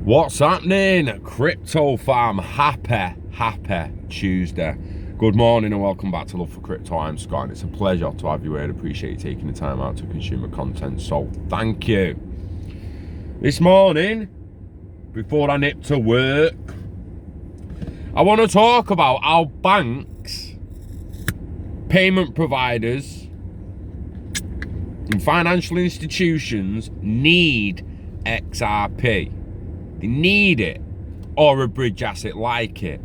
What's happening? Crypto fam, happy Tuesday. Good morning and welcome back to Love for Crypto. I'm Scott and it's a pleasure to have you here. I appreciate you taking the time out to consume the content, so thank you. This morning, before I nip to work, I want to talk about how banks, payment providers and financial institutions need XRP. They need it, or a bridge asset like it.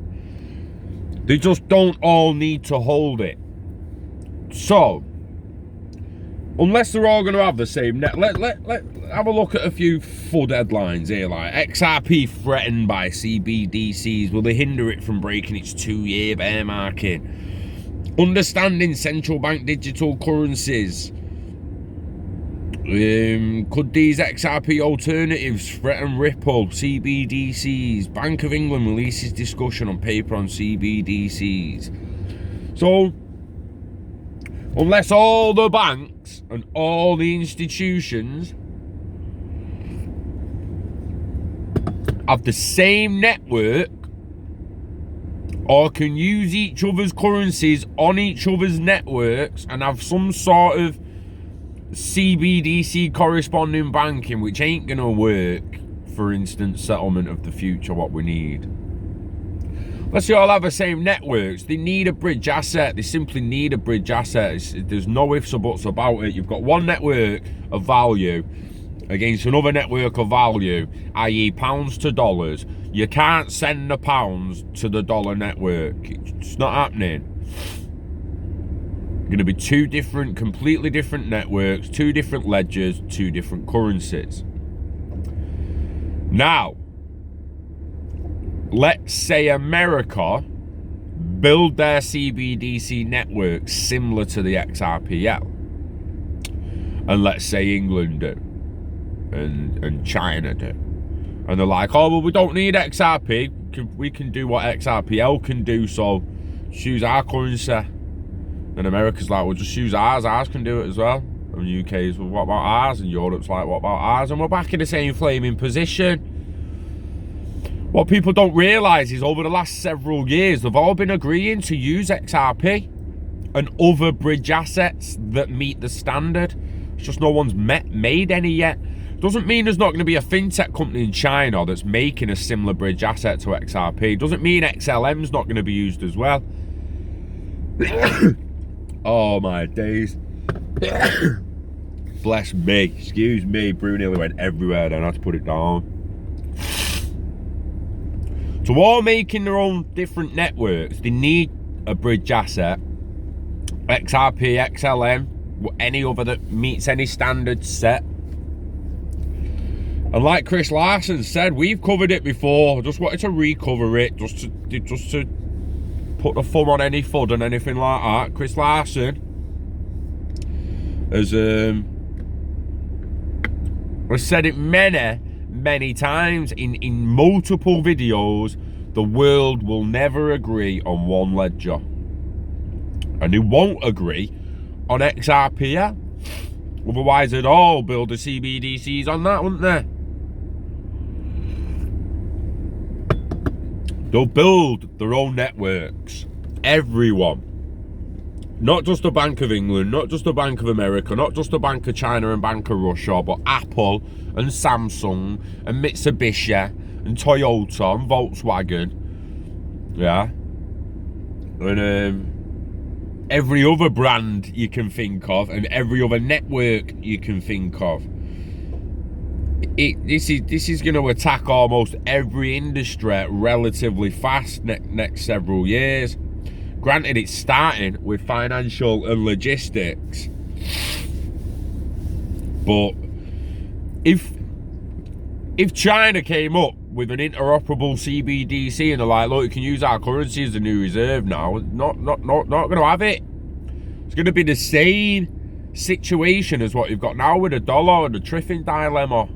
They just don't all need to hold it. So, unless they're all going to have the same net, let have a look at a few FUD headlines here, like XRP threatened by CBDCs. Will they hinder it from breaking its 2-year bear market? Understanding central bank digital currencies. Could these XRP alternatives threaten Ripple, CBDCs? Bank of England releases discussion on paper on CBDCs. So, unless all the banks and all the institutions have the same network or can use each other's currencies on each other's networks and have some sort of CBDC corresponding banking, which ain't gonna work for instant settlement of the future, what we need. Unless you all have the same networks, they need a bridge asset. They simply need a bridge asset. There's no ifs or buts about it. You've got one network of value against another network of value, i.e. pounds to dollars. You can't send the pounds to the dollar network. It's not happening. Going to be two different, completely different networks, two different ledgers, two different currencies. Now, let's say America build their CBDC network similar to the XRPL. And let's say England do. And China do. And they're like, oh, well, we don't need XRP. We can do what XRPL can do, so choose our currency. And America's like, well, just use ours. Ours can do it as well. And UK's, well, what about ours? And Europe's like, what about ours? And we're back in the same flaming position. What people don't realise is over the last several years, they've all been agreeing to use XRP and other bridge assets that meet the standard. It's just no one's made any yet. Doesn't mean there's not going to be a fintech company in China that's making a similar bridge asset to XRP. Doesn't mean XLM's not going to be used as well. Oh my days. Bless me. Excuse me. Brew nearly went everywhere then I had to put it down. So all making their own different networks, they need a bridge asset. XRP, XLM, any other that meets any standard set. And like Chris Larson said, we've covered it before. I just wanted to recover it, just to put the thumb on any FUD and anything like that. Chris Larson has said it many times in multiple videos. The world will never agree on one ledger, and they won't agree on XRP. Otherwise they'd all build the CBDCs on that, wouldn't they? They'll build their own networks. Everyone. Not just the Bank of England, not just the Bank of America, not just the Bank of China and Bank of Russia, but Apple and Samsung and Mitsubishi and Toyota and Volkswagen. Yeah. And every other brand you can think of and every other network you can think of. This is going to attack almost every industry relatively fast next several years. Granted, it's starting with financial and logistics, but if China came up with an interoperable CBDC and they're like, look, you can use our currency as the new reserve now, not going to have it. It's going to be the same situation as what you've got now with the dollar and the Triffin dilemma.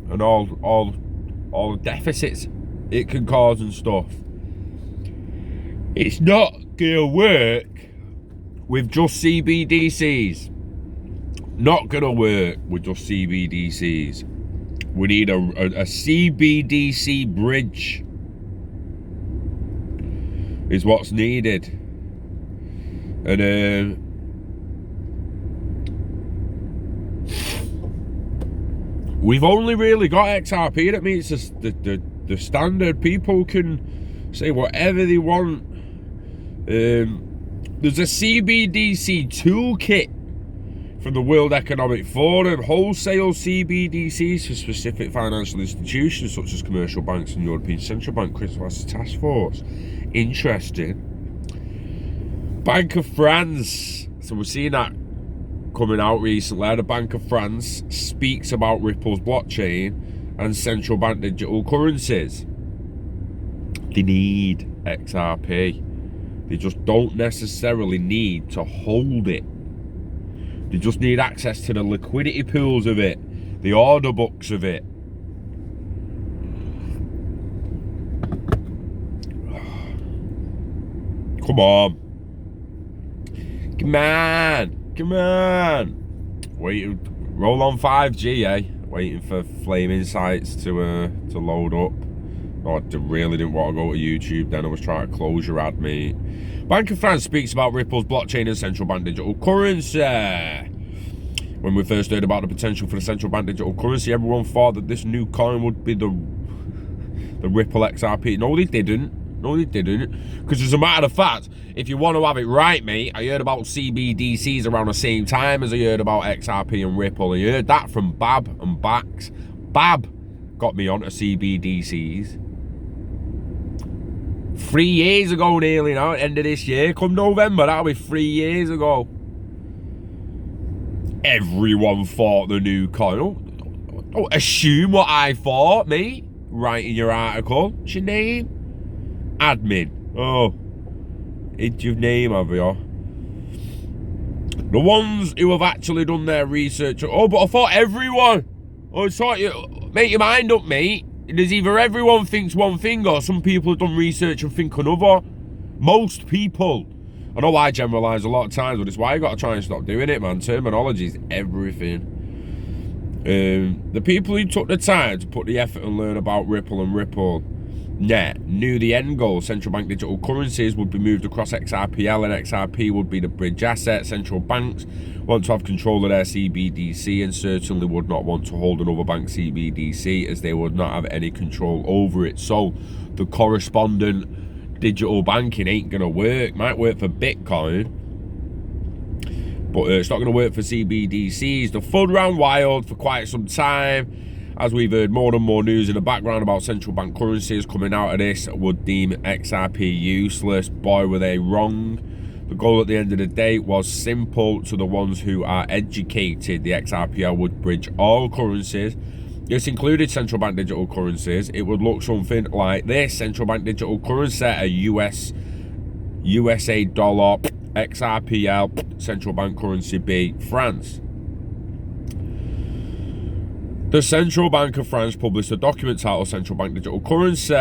And all the deficits it can cause and stuff. It's not gonna work with just CBDCs. Not gonna work with just CBDCs. We need a CBDC bridge is what's needed. And we've only really got XRP. That means the standard people can say whatever they want. There's a CBDC toolkit from the World Economic Forum, wholesale CBDCs for specific financial institutions such as commercial banks and European Central Bank Critical Assets Task Force. Interesting. Bank of France. So we're seeing that coming out recently. The Bank of France speaks about Ripple's blockchain and central bank digital currencies. They need XRP. They just don't necessarily need to hold it. They just need access to the liquidity pools of it, the order books of it. Come on. Come on. Come on. Wait, roll on 5G, eh? Waiting for Flame Insights to load up. Oh, I really didn't want to go to YouTube then. I was trying to close your ad, mate. Bank of France speaks about Ripple's blockchain and central bank digital currency. When we first heard about the potential for the central bank digital currency, everyone thought that this new coin would be the Ripple XRP. No, they didn't. No, they didn't. Because as a matter of fact, if you want to have it right, mate, I heard about CBDCs around the same time as I heard about XRP and Ripple. I heard that from Bab and Bax. Bab got me onto CBDCs 3 years ago nearly now, at the end of this year. Come November, that'll be 3 years ago. Everyone thought the new coin. Don't assume what I thought, mate. Writing your article. What's your name? Admin. Oh. It's your name, have you? The ones who have actually done their research. Oh, but I thought everyone. I thought you... Make your mind up, mate. There's either everyone thinks one thing or some people have done research and think another. Most people. I know I generalise a lot of times, but it's why I got to try and stop doing it, man. Terminology is everything. The people who took the time to put the effort and learn about Ripple and Ripple Net knew the end goal. Central bank digital currencies would be moved across XRPL, and XRP would be the bridge asset. Central banks want to have control of their CBDC and certainly would not want to hold another bank CBDC, as they would not have any control over it. So the correspondent digital banking ain't going to work. Might work for Bitcoin, but it's not going to work for CBDCs. The FUD ran wild for quite some time, as we've heard more and more news in the background about central bank currencies coming out of this would deem XRP useless. Boy, were they wrong. The goal at the end of the day was simple. To the ones who are educated, the XRPL would bridge all currencies. This included central bank digital currencies. It would look something like this. Central bank digital currency, a USA dollar, XRPL, central bank currency B, France. The Central Bank of France published a document titled Central Bank Digital Currency.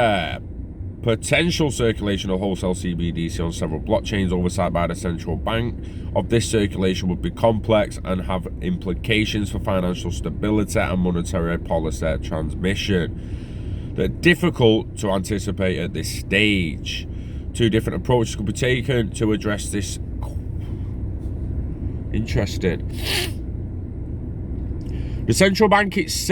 Potential circulation of wholesale CBDC on several blockchains oversight by the central bank of this circulation would be complex and have implications for financial stability and monetary policy transmission. They're difficult to anticipate at this stage. Two different approaches could be taken to address this. Interesting. The central bank puts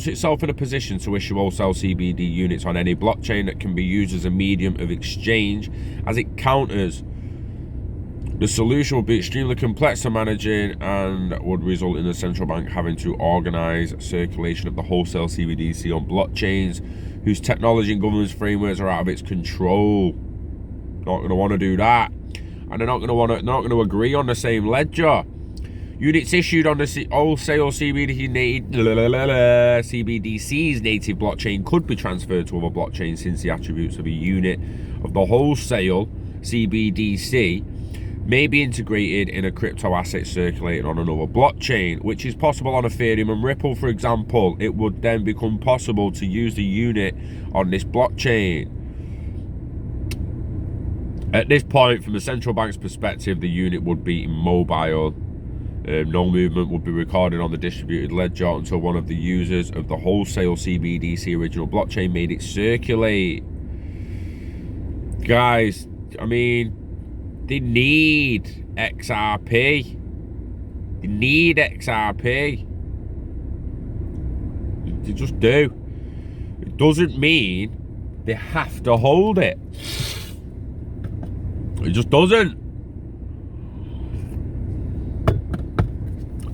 itself in a position to issue wholesale CBD units on any blockchain that can be used as a medium of exchange as it counters. The solution would be extremely complex to managing and would result in the central bank having to organise circulation of the wholesale CBDC on blockchains whose technology and governance frameworks are out of its control. Not going to want to do that, and they're not going to agree on the same ledger. Units issued on the wholesale CBDC's native blockchain could be transferred to other blockchains, since the attributes of a unit of the wholesale CBDC may be integrated in a crypto asset circulating on another blockchain, which is possible on Ethereum and Ripple, for example. It would then become possible to use the unit on this blockchain. At this point, from the central bank's perspective, the unit would be immobile. No movement will be recorded on the distributed ledger until one of the users of the wholesale CBDC original blockchain made it circulate. Guys, I mean, they need XRP. They need XRP. They just do. It doesn't mean they have to hold it. It just doesn't.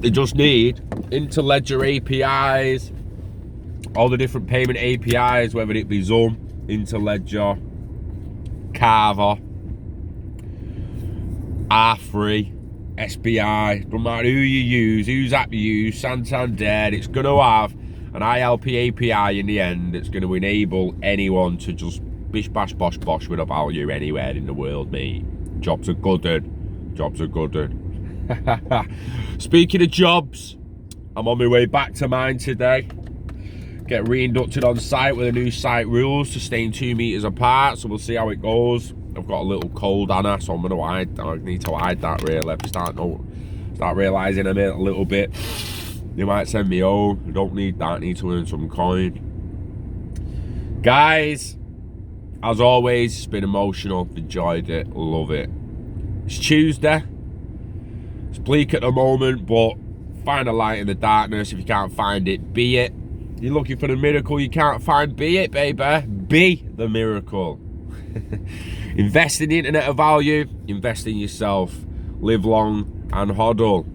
They just need interledger APIs, all the different payment APIs, whether it be Zoom, interledger, Carver, R3, SBI, don't matter who you use, whose app you use, Santander, it's going to have an ILP API in the end. It's going to enable anyone to just bish bash bosh bosh with a value anywhere in the world, mate. Jobs are good. Jobs are good. Speaking of jobs, I'm on my way back to mine today. Get reinducted on site with the new site rules to staying 2 meters apart, so we'll see how it goes. I've got a little cold, Anna, so I'm gonna hide. I need to hide that really. Start realizing I'm a little bit. They might send me home. I don't need that. I need to earn some coin. Guys, as always, it's been emotional. Enjoyed it. Love it. It's Tuesday. It's bleak at the moment, but find a light in the darkness. If you can't find it, be it. You're looking for the miracle you can't find, be it, baby. Be the miracle. Invest in the internet of value. Invest in yourself. Live long and hodl.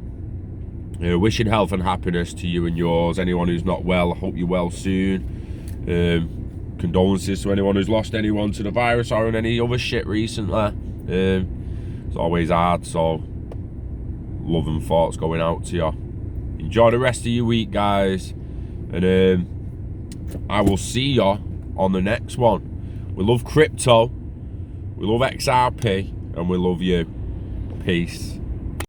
Wishing health and happiness to you and yours. Anyone who's not well, I hope you're well soon. Condolences to anyone who's lost anyone to the virus or in any other shit recently. It's always hard, so love and thoughts going out to you. Enjoy the rest of your week, guys, and I will see you on the next one. We love crypto, we love XRP, and we love you. Peace.